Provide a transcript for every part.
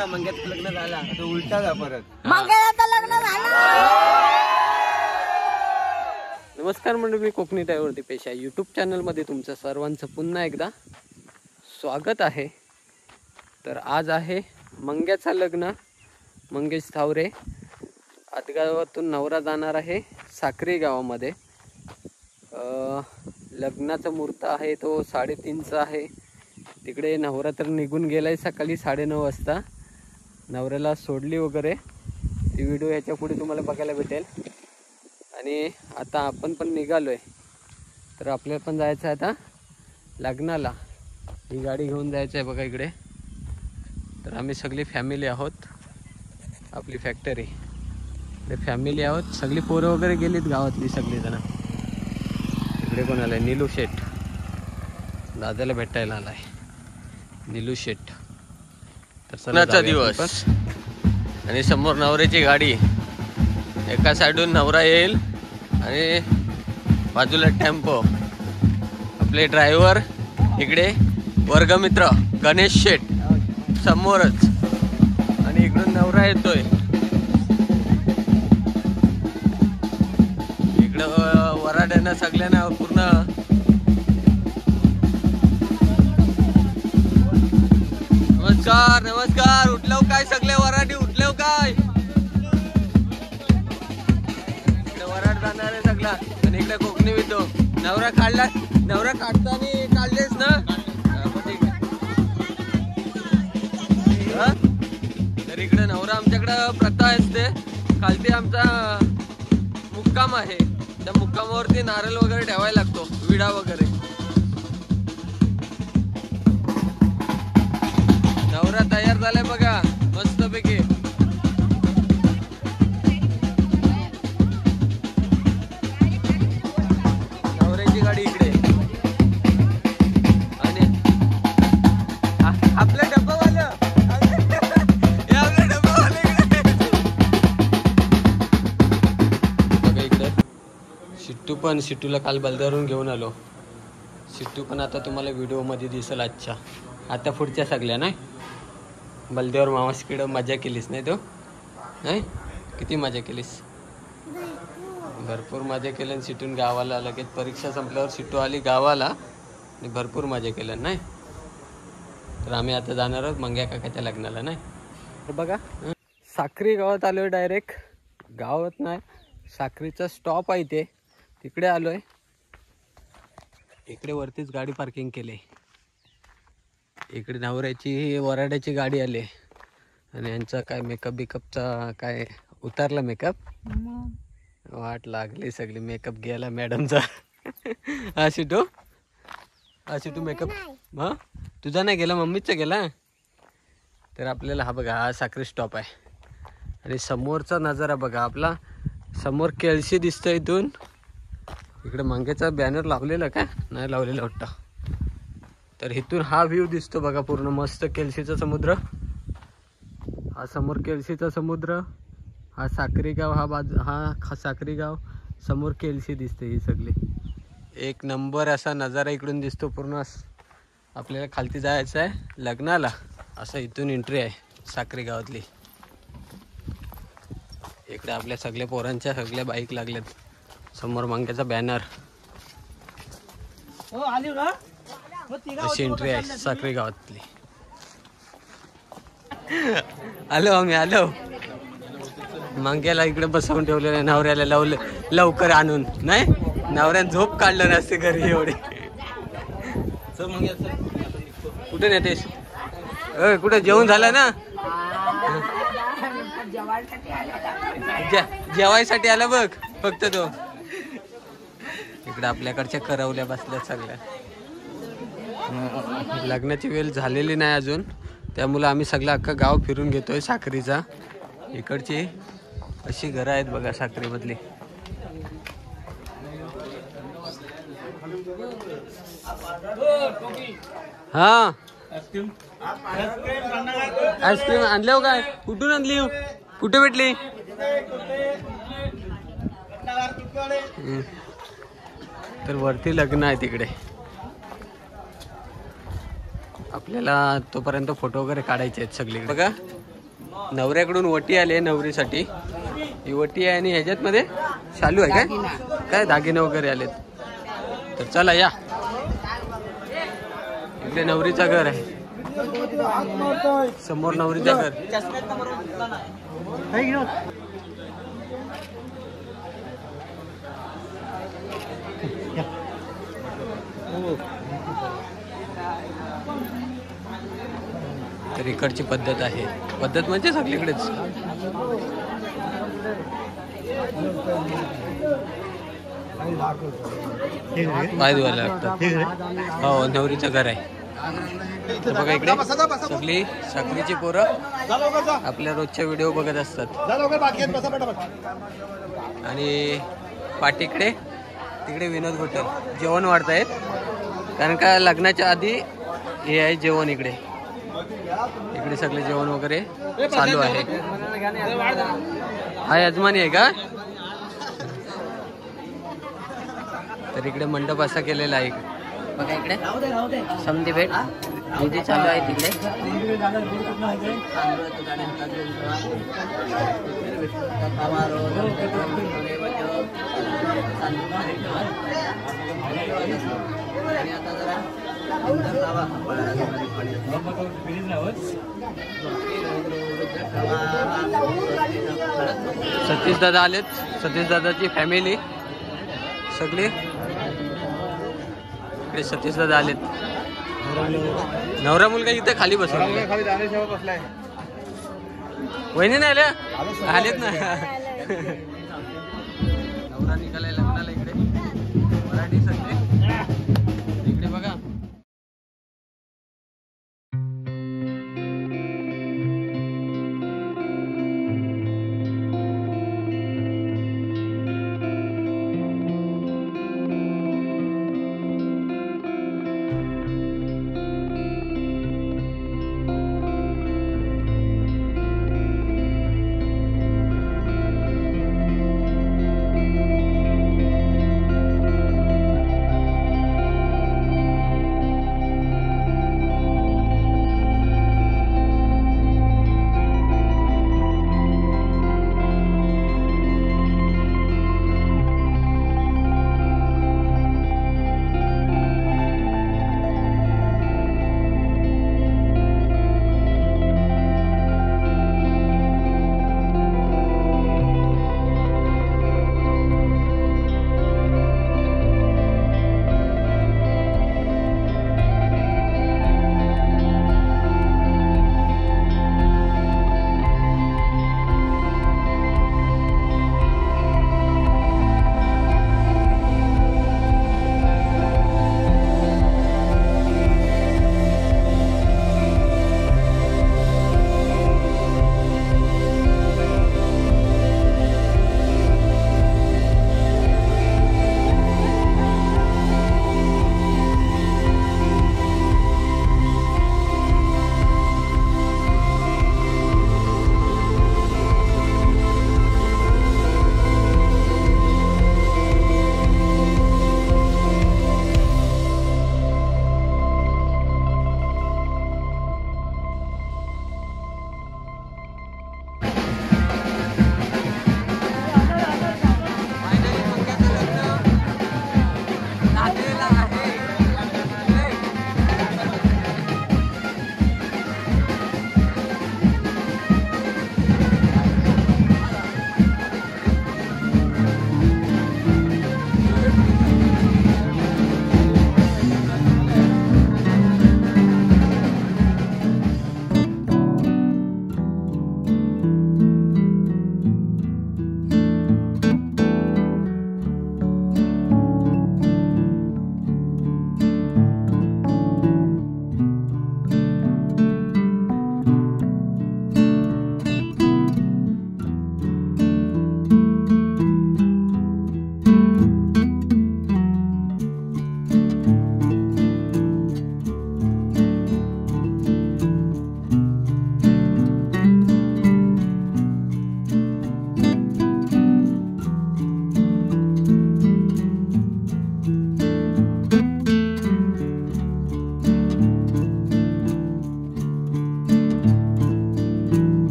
ना मंग्याचं लग्न झाला आता उलटा जा परत मंग्याचं लग्न झालं. नमस्कार मंडळी, मी कोकणी ड्रायव्हर पेशा यूट्यूब चॅनलमध्ये तुमचं सर्वांचं पुन्हा एकदा स्वागत आहे. तर आज आहे मंग्याचं लग्न. मंगेश थावरे आतगावातून नवरा जाणार आहे साक्री गावामध्ये. लग्नाचा मुहूर्त आहे तो 3:30चा आहे. तिकडे नवरा तर निघून गेलाय सकाळी 9:30 वाजता. नवऱ्याला सोडली वगैरे, ती व्हिडिओ ह्याच्या पुढे तुम्हाला बघायला भेटेल. आणि आता आपण पण निघालोय, तर आपल्याला पण जायचं आहे आता लग्नाला. ही गाडी घेऊन जायचं आहे बघा इकडे. तर आम्ही सगळी फॅमिली आहोत. आपली फॅक्टरी इकडे फॅमिली आहोत, सगळी पोरं वगैरे गेलीत गावातली सगळीजण. इकडे कोण आलाय? नीलू शेठ दादाला भेटायला आलाय. नीलू शेठ. तर सणाचा दिवस आणि समोर नवऱ्याची गाडी. एका साईडून नवरा येईल आणि बाजूला टेम्पो. आपले ड्रायव्हर इकडे वर्गमित्र गणेश शेठ समोरच, आणि इकडून नवरा येतोय. इकडं वराड्यानं सगळ्यांना पूर्ण नमस्कार नमस्कार. उठलो काय सगळे वराडी? उठलो काय? इकडे वराड जाणार आहे सगळा. आणि इकडे कोकणी विदो नवरा काढला. नवरा काढताना काढलेस ना. तर इकडे नवरा आमच्याकडं प्रथा असते. खालती आमचा मुक्काम आहे. त्या मुक्कामावरती नारळ वगैरे ठेवायला लागतो, विडा वगैरे. नवरा तयार झालाय बघा मस्तपैकी. नवऱ्याची गाडी इकडे आणि आपलं डब्बावालं. बघा इकडे शिट्टू पण. शिट्टूला काल बलदारून घेऊन आलो. शिट्टू पण आता तुम्हाला व्हिडिओ मध्ये दिसेल आजच्या. आता पुढच्या सगळ्या नाही. बलदेवर मामासकडं मजा केलीस नाही तो? नाही किती मजा केलीस? भरपूर मजा केली. आणि सिटून गावाला लगेच परीक्षा संपल्यावर सिटू आली गावाला आणि भरपूर मजा केलं नाही. तर आम्ही आता जाणार आहोत मंग्या काकाच्या लग्नाला नाही. तर बघा साक्री गावात आलोय. डायरेक्ट गावात नाही, साक्रीचा स्टॉप आहे ते, तिकडे आलोय. इकडे वरतीच गाडी पार्किंग केली. इकडे नवऱ्याची वराड्याची गाडी आली. आणि यांचा काय मेकअप बिकअपचा काय उतारला मेकअप. वाट लागली सगळी मेकअप गेला मॅडमचा. हा शिटू, हा शिटू मेकअप हा तुझा नाही गेला, मम्मीचा गेला. तर आपल्याला हा बघा हा साक्री स्टॉप आहे. आणि समोरचा नजारा बघा. आपला समोर केळशी दिसतं इथून. इकडे मंग्याचा बॅनर लावलेला का नाही लावलेला वाटतं. तर इथून हा व्ह्यू दिसतो बघा पूर्ण मस्त. केळशीचा समुद्र हा समोर, केळशीचा समुद्र हा साक्री गाव, हा बाजू हा साक्री गाव, समोर केळशी दिसते. ही सगळी एक नंबर असा नजारा इकडून दिसतो पूर्ण. आपल्याला खालती जायचं आहे लग्नाला. असं इथून एंट्री आहे साक्री गावातली. इकडे आपल्या सगळ्या पोरांच्या सगळ्या बाईक लागल्यात. समोर मंग्याचा बॅनर. अशी एंट्री आहे साक्री गावातली. आलो आम्ही आलो. मंग्याला इकडे बसवून ठेवलेलं, नवऱ्याला लावलं लवकर आणून. नाही नवऱ्याने झोप काढलं नसते घरी एवढे. कुठे नेतेस? कुठे जेवण झालं ना? जेवायसाठी आला बघ फक्त तो. इकडे आपल्याकडच्या करवल्या बसल्यात सगळ्या. लग्नाची वेळ झालेली नाही अजून, त्यामुळे आम्ही सगळं अख्खा गाव फिरून घेतोय साक्रीचा. इकडची अशी घरं आहेत बघा साक्रीमधली. हा आईस्क्रीम आणल्या हो काय? कुठून आणली? कुठे भेटली? तर वरती लग्न आहे तिकडे. आपल्याला तोपर्यंत फोटो वगैरे काढायचे आहेत सगळीकडे बघा. नवऱ्याकडून वटी आली आहे नवरीसाठी. ही वटी आहे आणि ह्याच्यात मध्ये शालू आहे काय काय दागिने वगैरे आलेत. तर चला या, इकडे नवरीचं घर आहे, समोर नवरीचं घर. तर इकडची पद्धत आहे, पद्धत म्हणजे सगळीकडेच. पाय धुवायला लागतं. हो, नवरीचं घर आहे. तर बघा इकडे सगळी साखरीची पोरं आपल्या रोजच्या व्हिडिओ बघत असतात. आणि पाठीकडे तिकडे विनोद होटल जेवण वाढतायत, कारण का लग्नाच्या आधी हे आहे जेवण. इकडे इकडे सगळे जेवण वगैरे चालू आहे. हा यजमानी आहे का? तर इकडे मंडप असा केलेला आहे. बघा इकडे समधी भेट विधी चालू आहे तिकडे. सतीश दादा आलेत, सतीश दादाची फॅमिली सगळे इकडे. सतीश दादा आलेत. नवरा मुलगा इथे खाली बसला, वहिनी नाही आल्या, आलेत ना. नवरा निघालाय लग्नाला इकडे. मराठी सगळे इकडे बघा.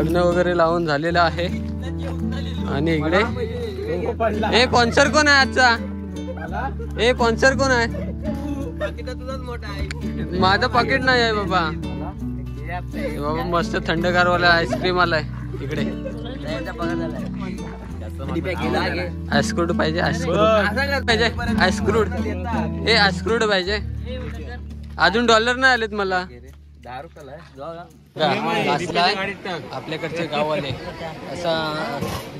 लग्न वगैरे लावून झालेलं आहे. आणि इकडे हे स्पॉन्सर कोण आहे आजचा? हे स्पॉन्सर कोण आहे? माझं पाकिट नाही आहे बाबा. बाबा मस्त थंडगारवाला आईस्क्रीम आलाय इकडे. आईस्क्रूड पाहिजे, आईस्क्रूड पाहिजे, आईस्क्रूड. हे आईस्क्रूड पाहिजे. अजून डॉलर नाही आलेत मला. 10 रुपयाला आपल्याकडचे गाववाले असा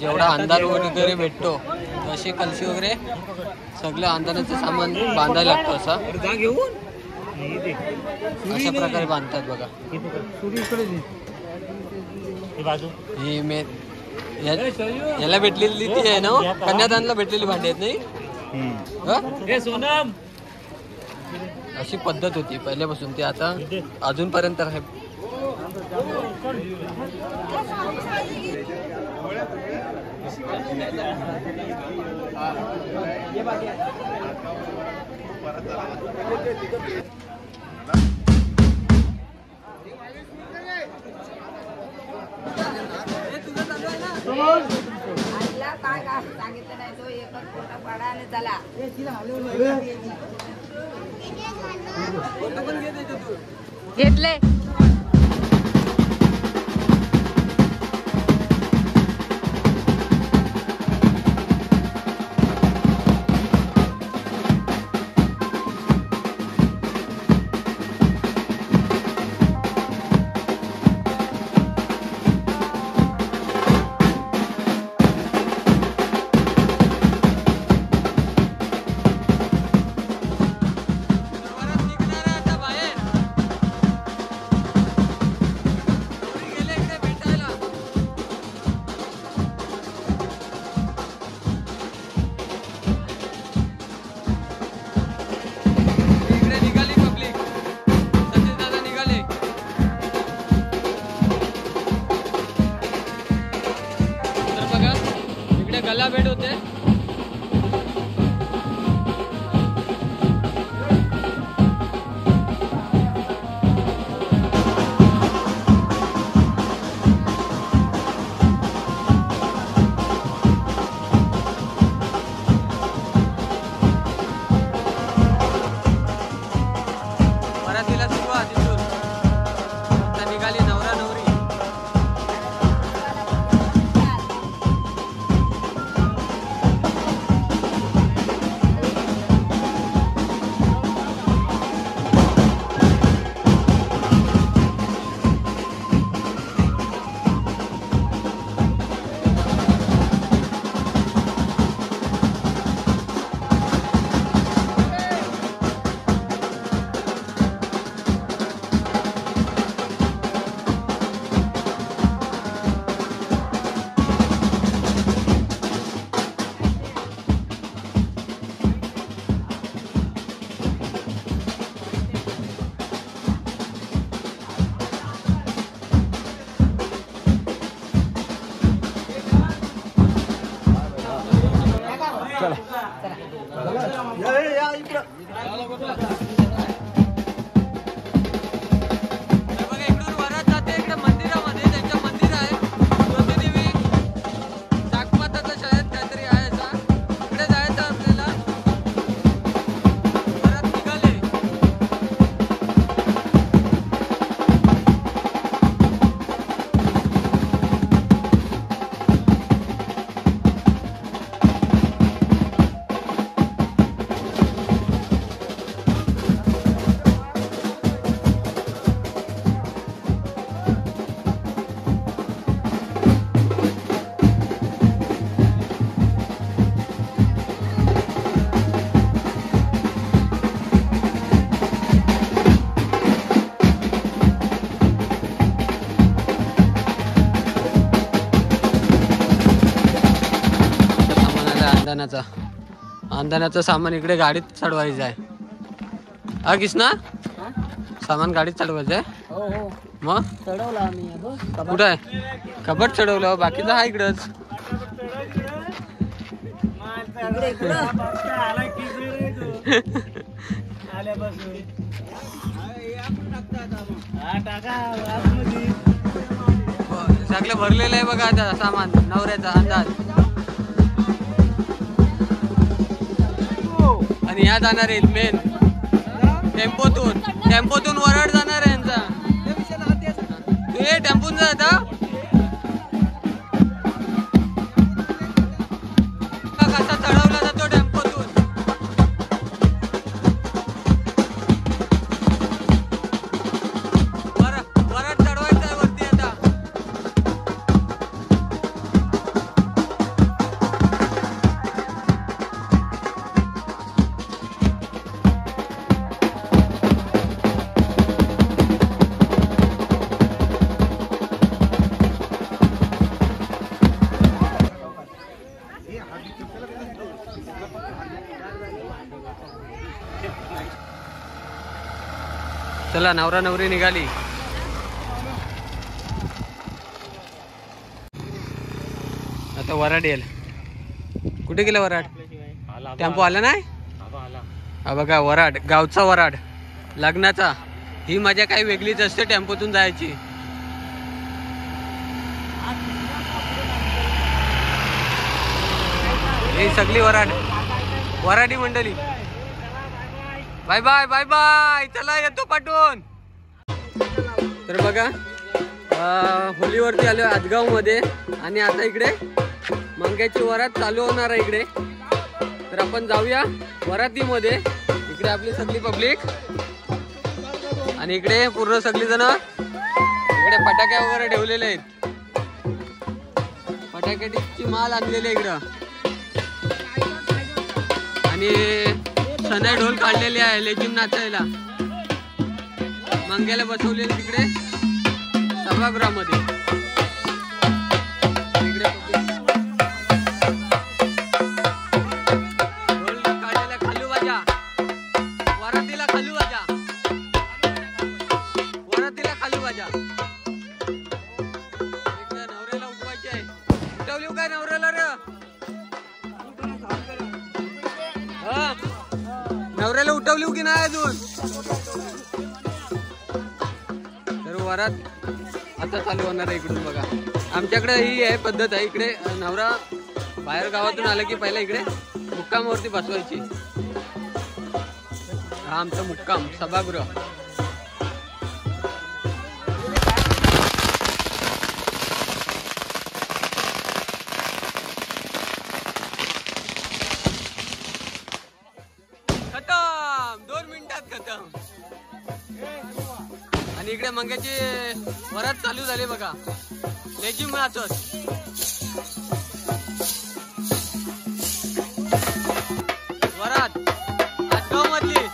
जेवढा अंधार वगैरे भेटतो अशी कलशी वगैरे सगळं अंधाराचं सामान बांधायला लागतं. अशा प्रकारे बांधतात बघा. ही याला भेटलेली ती आहे ना, कन्यादानला भेटलेली भांडी आहेत नाही. अशी पद्धत होती पहिल्यापासून, ती आता अजूनपर्यंत आहे. काय सांगितलं नाही तो एकच फोटा पाडा आणि चला. घेतले गला भेट होते. वरातीला सुरुवात इथून. आता निघाली नवरा नवरी. अंधानाचं सामान इकडे गाडीत चढवायचं आहे. हा किसना सामान गाडीत चढवायचं आहे. मग चढवलं आम्ही. कुठं आहे? कबड चढवलं, बाकीचं आहे इकडंच. सगळं भरलेलं आहे बघा आता सामान नवऱ्याचा अंदाज. आणि ह्या जाणार आहेत मेन टेम्पोतून वराड जाणार आहे यांचा. तू ये टेम्पोन जा आता. कसा चढवला जातो टेम्पोतून. वराड चढवायचा आहे वरती आता. चला नवरा नवरी निघाली. आता वराड येईल. कुठे गेलं वराड. टेम्पो आला नाही. हा बघा वराड गावचा वराड लग्नाचा. ही मजा काही वेगळीच असते टेम्पोतून जायची. ही सगळी वराडी मंडळी. Bye bye bye bye. चला येतो पाठवून. तर बघा होलीवरती आलो आदगाव मध्ये आणि आता इकडे मंग्याची वरात चालू होणार आहे इकडे. तर आपण जाऊया वरातीमध्ये. इकडे आपली सगळी पब्लिक आणि इकडे पूर्ण सगळी जण इकडे फटाके वगैरे ठेवलेले आहेत. फटाक्याची माल आणलेली आहे इकडं आणि सनाई ढोल काढलेले आहे लेझिम नाचायला. मंग्याला बसवलेले तिकडे सभागृहामध्ये. इकडे ढोल काढलेला खालू वाजा. वरातीला खालू वाजा. वरातीला खालू वाजा. इकडे नवऱ्याला उठवायचे आहे. उठवली काय नवऱ्याला रे. नवऱ्याला उठवली की नाही अजून. तर वरात आता चालू होणार आहे इकडून बघा. आमच्याकडे ही आहे पद्धत आहे. इकडे नवरा बाहेर गावातून आला की पहिला इकडे मुक्कामावरती बसवायची. हा आमचा मुक्काम सभागृह. खतम 2 मिनिटात खतम. आणि इकडे मंग्याची वरात चालू झाली बघा. लेझिम नाचत. वरात आदगाव मधली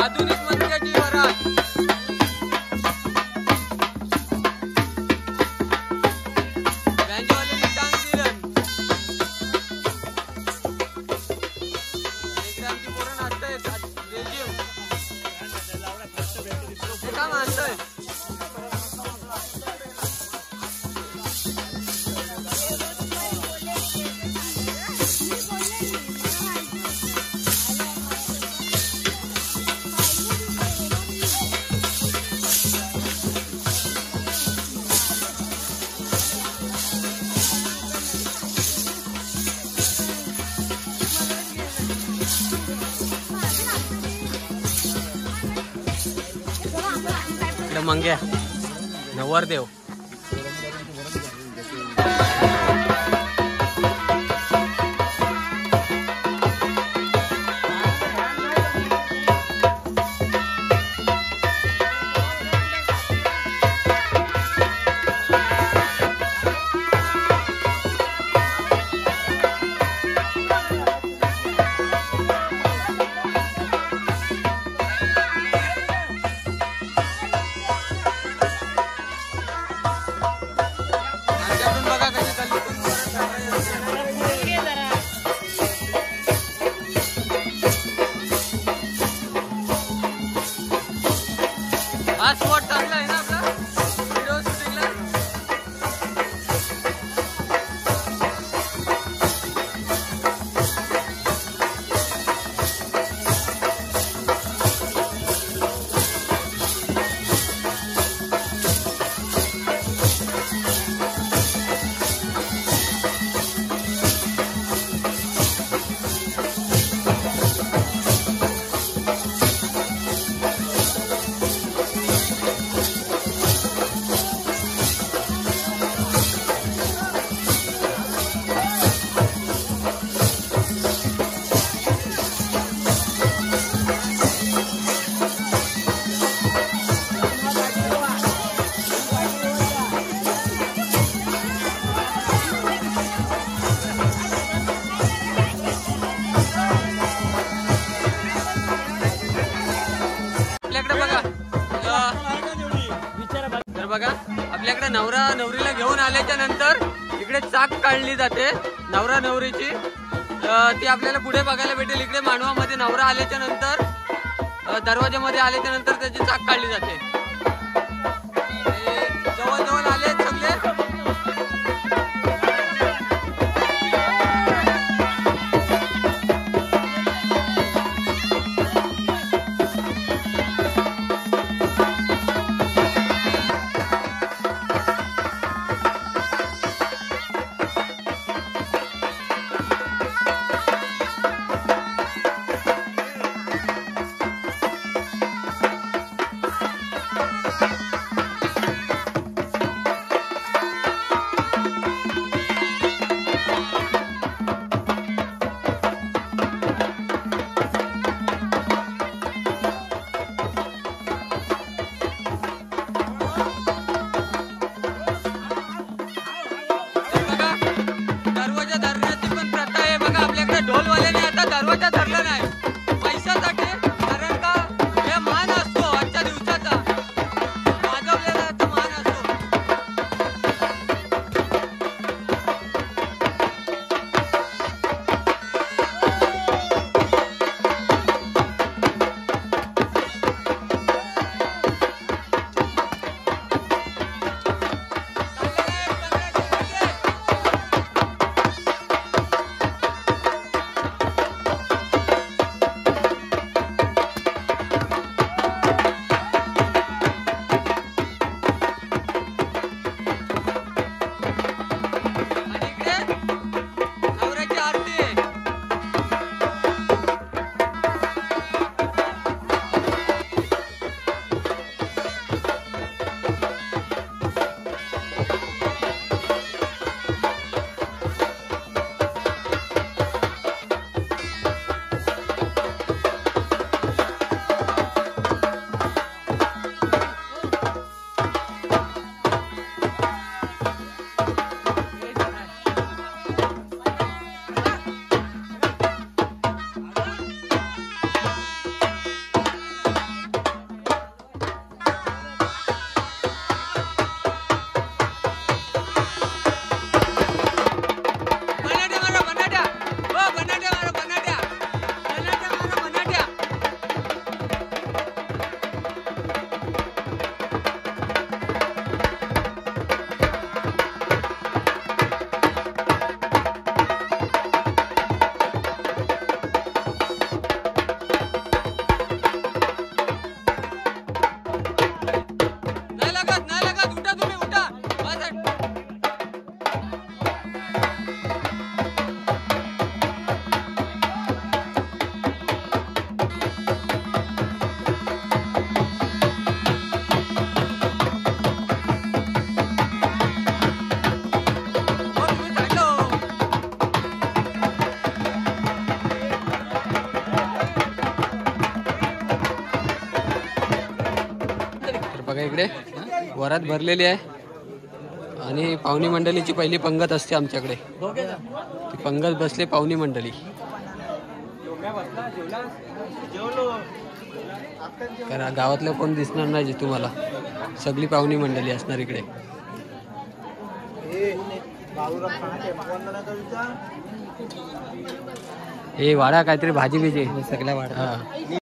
आधुनिक मंग्याची वरात. बँजवाले टांग दिलं. इकडे आमची पोरं नाचतायत. लेझिम हे काय मानतोय. इकडे मंग्या नवरदेव. नवरा नवरीला घेऊन आल्याच्या नंतर इकडे चाक काढली जाते नवरा नवरीची. ती आपल्याला पुढे बघायला भेटेल. इकडे मांडवामध्ये नवरा आल्याच्या नंतर दरवाजामध्ये आल्याच्या नंतर त्याची चाक काढली जाते. जवळ जवळ आले सगळे. ढोलवाल्याने आता दरवाजा धरला नाही पैशासाठी, कारण का हे मान असतो आजच्या दिवसाचा, वाजवलेला आता मान असतो. बघा इकडे वरात भरलेली आहे आणि पाहुणी मंडळीची पहिली पंगत असते आमच्याकडे. ती पंगत बसले पाहुणी मंडळी. कारण गावातलं कोण दिसणार नाही तुम्हाला, सगळी पाहुणी मंडळी असणार इकडे. हे वाडा काहीतरी भाजी बिजी सगळ्या वाडा.